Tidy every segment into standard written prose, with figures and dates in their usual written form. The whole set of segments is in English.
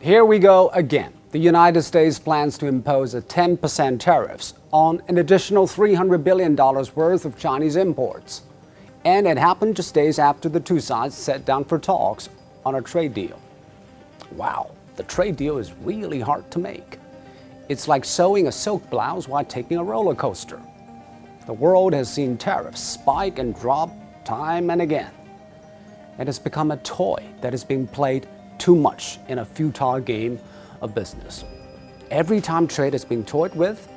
Here we go again. The United States plans to impose a 10% tariffs on an additional $300 billion worth of Chinese imports. And it happened just days after the two sides sat down for talks on a trade deal. Wow, the trade deal is really hard to make. It's like sewing a silk blouse while taking a roller coaster. The world has seen tariffs spike and drop time and again. It has become a toy that is being played too much in a futile game of business. Every time trade has been toyed with,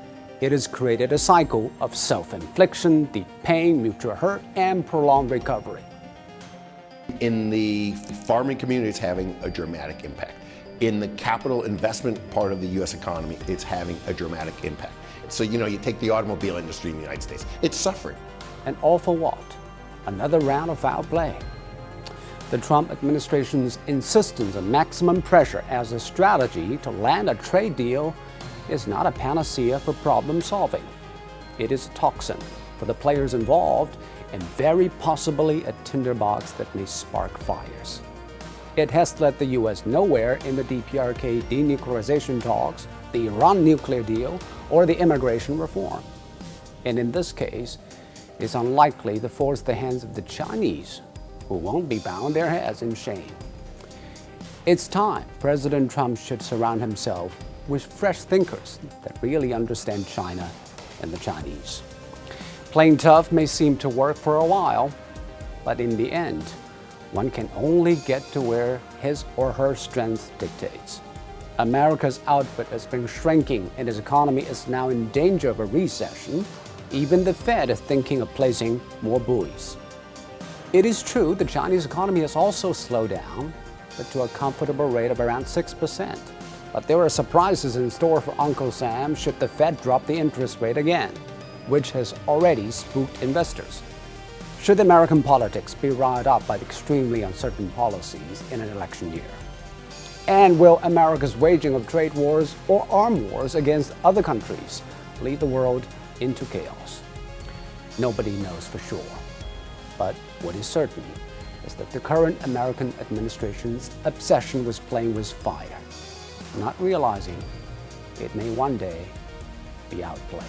it has created a cycle of self-infliction, deep pain, mutual hurt, and prolonged recovery. In the farming community, it's having a dramatic impact. In the capital investment part of the U.S. economy, it's having a dramatic impact. So, you take the automobile industry in the United States, it's suffering. And all for what? Another round of outplay. The Trump administration's insistence on maximum pressure as a strategy to land a trade deal is not a panacea for problem solving. It is a toxin for the players involved and very possibly a tinderbox that may spark fires. It has led the U.S. nowhere in the DPRK denuclearization talks, the Iran nuclear deal, or the immigration reform. And in this case, it's unlikely to force the hands of the Chinese, who won't be bowing their heads in shame. It's time President Trump should surround himself with fresh thinkers that really understand China and the Chinese. Playing tough may seem to work for a while, but in the end, one can only get to where his or her strength dictates. America's output has been shrinking and its economy is now in danger of a recession. Even the Fed is thinking of placing more buoys. It is true the Chinese economy has also slowed down, but to a comfortable rate of around 6%. But there are surprises in store for Uncle Sam should the Fed drop the interest rate again, which has already spooked investors. Should American politics be riled up by extremely uncertain policies in an election year? And will America's waging of trade wars or arm wars against other countries lead the world into chaos? Nobody knows for sure. But what is certain is that the current American administration's obsession with playing with fire, not realizing it may one day be outplayed.